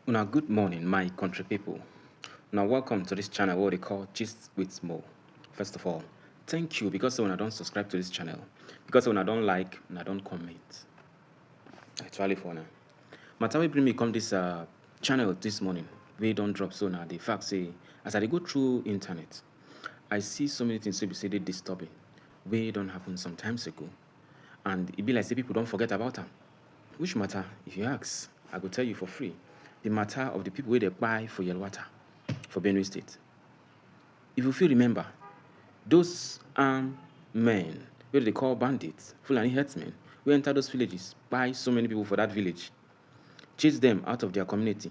Una good morning, my country people. Now welcome to this channel what they call Gist with Mo. First of all, thank you because when I don't subscribe to this channel, because when I don't like and I don't comment. Actually for now. Matter we bring me come this channel this morning. We don't drop so now. The fact say as I go through internet, I see so many things to be say they disturbing. We don't happen some times ago. And it be like say people don't forget about them. Which matter, if you ask, I go tell you for free. The matter of the people where they buy for Yelwata, for Benue State. If you feel remember, those armed men, where they call bandits, Fulani herdsmen, who enter those villages, buy so many people for that village, chase them out of their community,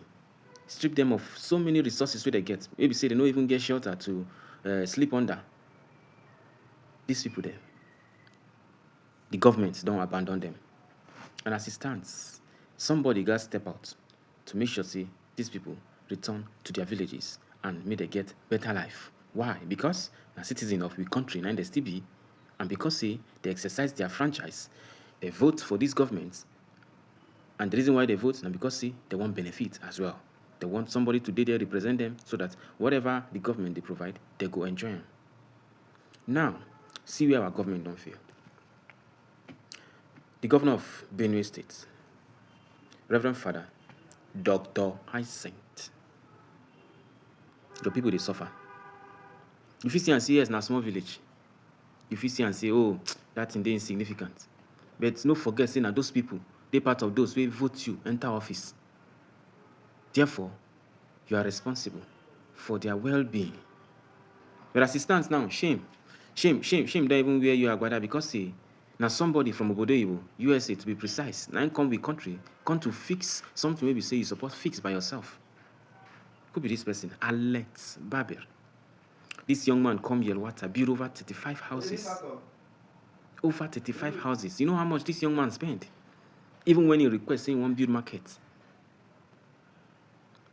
strip them of so many resources where they get. Maybe say they don't even get shelter to sleep under. These people there, the government don't abandon them. And as it stands, somebody got to step out to make sure say these people return to their villages and may they get better life. Why? Because a citizen of the country, now they still be, and because say they exercise their franchise, they vote for these governments, and the reason why they vote is because see they want benefit as well. They want somebody to there represent them so that whatever the government they provide, they go enjoy them. Now, see where our government don't fail. The governor of Benue State, Reverend Father Dr. Hyacinth. The people they suffer. If you see and say yes, na small village. If you see and say, oh, that thing they insignificant. But no forget saying that those people, they part of those who vote you enter office. Therefore, you are responsible for their well-being. But as it stands now, shame don't even wear you agbada because say now somebody from Obodo USA to be precise, now come with country, come to fix something maybe say you suppose fix by yourself. Who be this person? Alex Barbir. This young man come Yelwata, build over 35 houses. Over 35 houses. You know how much this young man spent? Even when he requests saying one build market.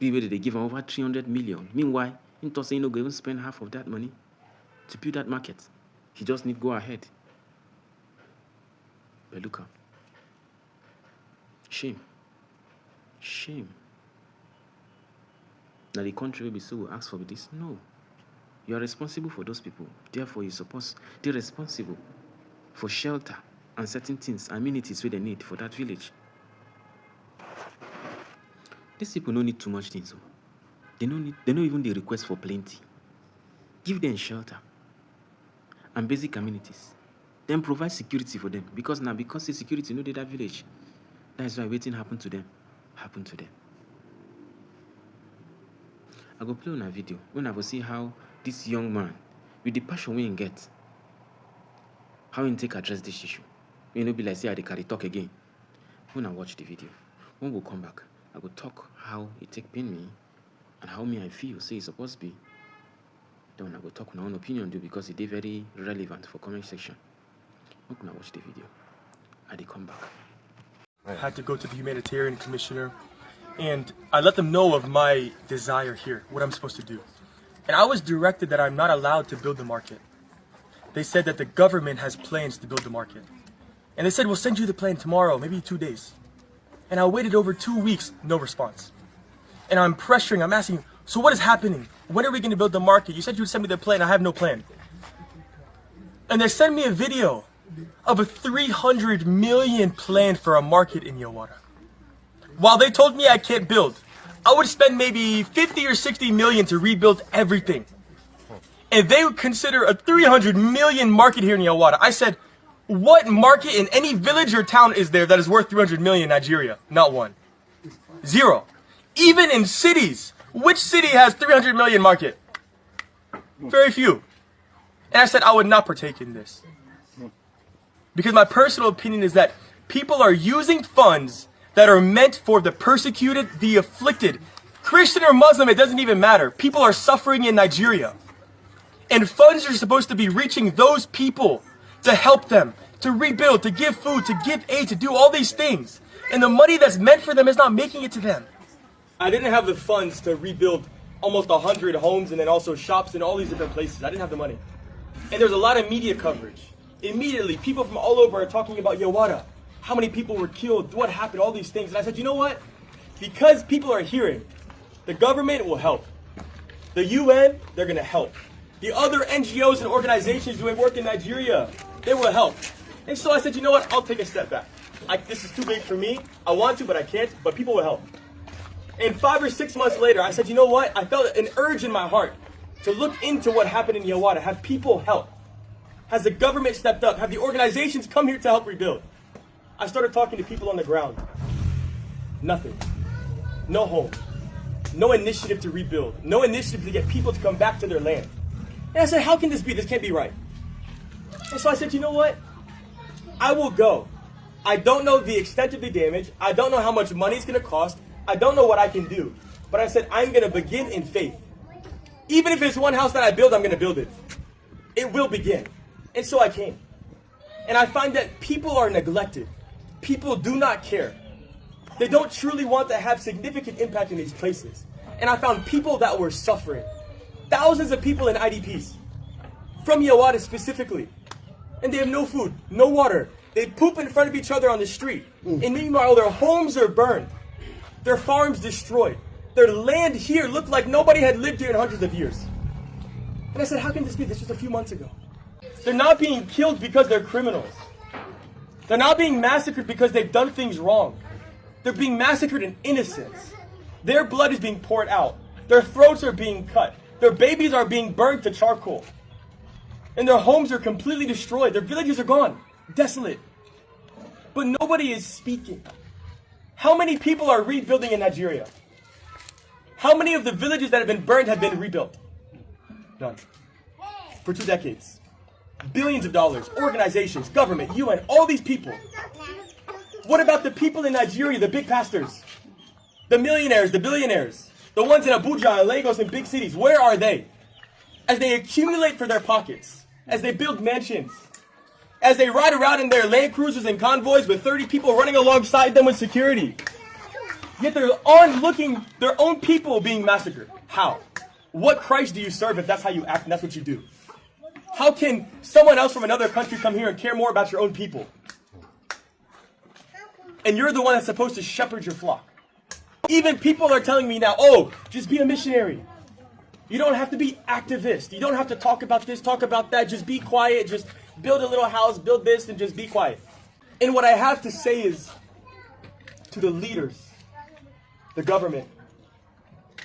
People they give him over 300 million. Meanwhile, he thought saying no go even spend half of that money to build that market. He just need go ahead. But look up. Shame. Now the country will be so will ask for this. No. You are responsible for those people. Therefore, they're responsible for shelter and certain things, amenities where they need for that village. These people don't need too much things. They don't even the request for plenty. Give them shelter and basic amenities. Then provide security for them. Because the security no dey that village. That is why waiting happen to them. I go play on a video when I go see how this young man, with the passion we get, how he take address this issue. You know, be like say I dey carry talk again. When I watch the video, when we come back, I go talk how it take pain me and how me I feel say it's supposed to be. Then I go talk my own opinion do because it is very relevant for comment section. When I watch the video, I dey come back. I had to go to the humanitarian commissioner and I let them know of my desire here, what I'm supposed to do. And I was directed that I'm not allowed to build the market. They said that the government has plans to build the market. And they said, we'll send you the plan tomorrow, maybe 2 days. And I waited over 2 weeks, no response. And I'm pressuring, I'm asking, so what is happening? When are we going to build the market? You said you would send me the plan, I have no plan. And they sent me a video of a 300 million plan for a market in Yelwata. While they told me I can't build, I would spend maybe 50 or 60 million to rebuild everything. And they would consider a 300 million market here in Yelwata. I said, what market in any village or town is there that is worth 300 million in Nigeria? Not one. Zero. Even in cities, which city has 300 million market? Very few. And I said I would not partake in this. Because my personal opinion is that people are using funds that are meant for the persecuted, the afflicted. Christian or Muslim, it doesn't even matter. People are suffering in Nigeria. And funds are supposed to be reaching those people to help them, to rebuild, to give food, to give aid, to do all these things. And the money that's meant for them is not making it to them. I didn't have the funds to rebuild almost 100 homes and then also shops in all these different places. I didn't have the money. And there's a lot of media coverage. Immediately, people from all over are talking about Yelwata. How many people were killed, what happened, all these things. And I said, you know what? because people are hearing, the government will help. The UN, they're going to help. The other NGOs and organizations doing work in Nigeria, they will help. And so I said, you know what, I'll take a step back. This is too big for me. I want to, but I can't, but people will help. And 5 or 6 months later, I said, you know what, I felt an urge in my heart to look into what happened in Yelwata. Have people help? Has the government stepped up? Have the organizations come here to help rebuild? I started talking to people on the ground. Nothing. No home. No initiative to rebuild. No initiative to get people to come back to their land. And I said, how can this be? This can't be right. And so I said, you know what? I will go. I don't know the extent of the damage. I don't know how much money it's going to cost. I don't know what I can do. But I said, I'm going to begin in faith. Even if it's one house that I build, I'm going to build it. It will begin. And so I came. And I find that people are neglected. People do not care. They don't truly want to have significant impact in these places. And I found people that were suffering. Thousands of people in IDPs. From Yelwata specifically. And they have no food, no water. They poop in front of each other on the street. And meanwhile, their homes are burned. Their farms destroyed. Their land here looked like nobody had lived here in hundreds of years. And I said, how can this be? This was a few months ago. They're not being killed because they're criminals. They're not being massacred because they've done things wrong. They're being massacred in innocence. Their blood is being poured out. Their throats are being cut. Their babies are being burned to charcoal. And their homes are completely destroyed. Their villages are gone, desolate. But nobody is speaking. How many people are rebuilding in Nigeria? How many of the villages that have been burned have been rebuilt? None. For 2 decades. Billions of dollars, organizations, government, UN, all these people. What about the people in Nigeria, the big pastors? The millionaires, the billionaires? The ones in Abuja and Lagos and big cities, where are they? As they accumulate for their pockets, as they build mansions, as they ride around in their Land Cruisers and convoys with 30 people running alongside them with security. Yet they're looking their own people being massacred. How? What Christ do you serve if that's how you act and that's what you do? How can someone else from another country come here and care more about your own people? And you're the one that's supposed to shepherd your flock. Even people are telling me now, oh, just be a missionary. You don't have to be activist. You don't have to talk about this, talk about that. Just be quiet. Just build a little house, build this, and just be quiet. And what I have to say is to the leaders, the government,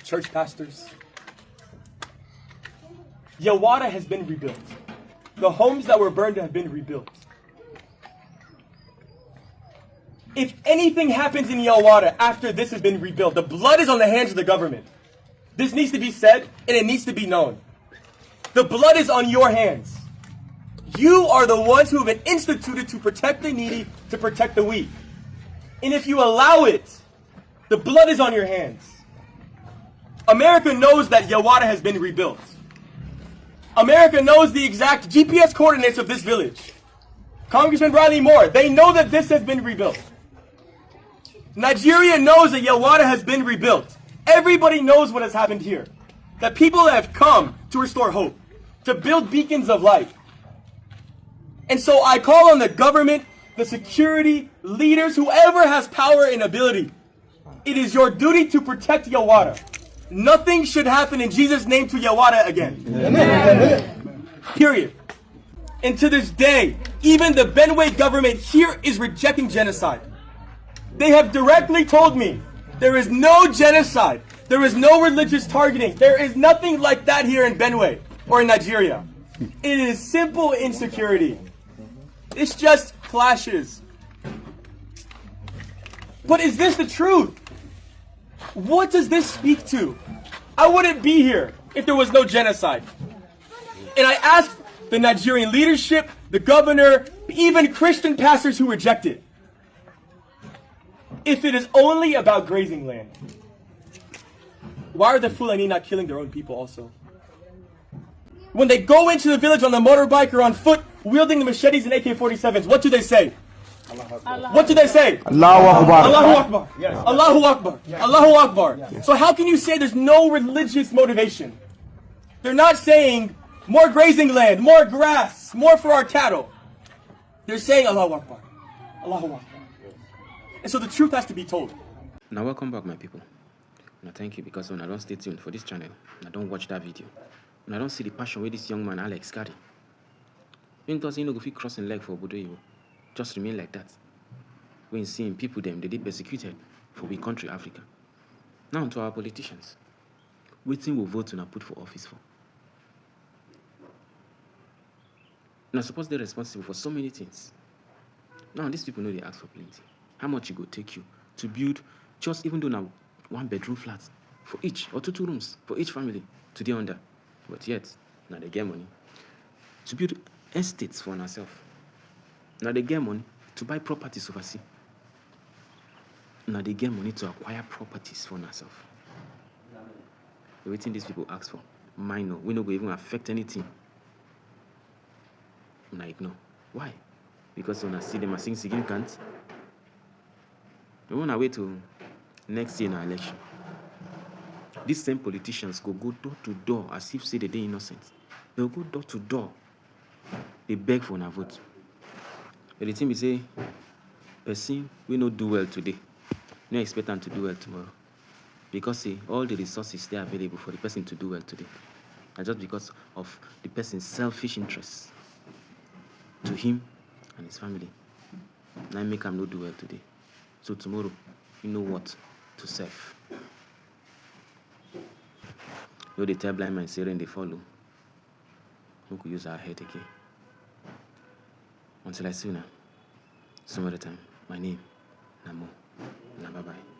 church pastors, Yelwata has been rebuilt. The homes that were burned have been rebuilt. If anything happens in Yelwata after this has been rebuilt, the blood is on the hands of the government. This needs to be said, and it needs to be known. The blood is on your hands. You are the ones who have been instituted to protect the needy, to protect the weak. And if you allow it, the blood is on your hands. America knows that Yelwata has been rebuilt. America knows the exact GPS coordinates of this village. Congressman Riley Moore, they know that this has been rebuilt. Nigeria knows that Yelwata has been rebuilt. Everybody knows what has happened here. That people have come to restore hope, to build beacons of light. And so I call on the government, the security, leaders, whoever has power and ability. It is your duty to protect Yelwata. Nothing should happen in Jesus' name to Yelwata again. Amen. Period. And to this day, even the Benue government here is rejecting genocide. They have directly told me there is no genocide. There is no religious targeting. There is nothing like that here in Benue or in Nigeria. It is simple insecurity. It's just clashes. But is this the truth? What does this speak to? I wouldn't be here if there was no genocide. And I asked the Nigerian leadership, the governor, even Christian pastors who reject it, if it is only about grazing land, why are the Fulani not killing their own people also? When they go into the village on the motorbike or on foot, wielding the machetes and AK-47s, what do they say? What do they say? Allahu Akbar. Allahu Akbar. Yes. Allahu Akbar. Yes. Allahu Akbar. Yes. So how can you say there's no religious motivation? They're not saying more grazing land, more grass, more for our cattle. They're saying Allahu Akbar. Allahu Akbar. And so the truth has to be told. Now welcome back, my people. Now thank you because when I don't stay tuned for this channel, I don't watch that video. When I don't see the passion where this young man Alex carry. When does he no go fit cross in leg for Obodo Iwo? Just remain like that. When seeing people them, they did persecuted for we country Africa. Now to our politicians. Waiting will vote to put for office for. Now suppose they're responsible for so many things. Now these people know they ask for plenty. How much it go take you to build just even though now 1-bedroom flat for each or two rooms for each family to the under. But yet, now they get money to build estates for ourselves. Now they get money to buy properties overseas. Now they get money to acquire properties for ourselves. Everything these people ask for, minor, we no go even affect anything. Now ignore. Why? Because when I see them as insignificant, we want to wait till next year in our election. These same politicians go door to door as if say they're innocent. They'll go door to door. They beg for a vote. But the thing is say, person we no do well today. No expect them to do well tomorrow. Because see, all the resources they are available for the person to do well today. And just because of the person's selfish interests to him and his family. Now make him not do well today. So tomorrow, you know what to serve. You know they tell blind man say rain they follow. We could use our head again. Until I see you now. Some other time. My name, Namo. Bye bye.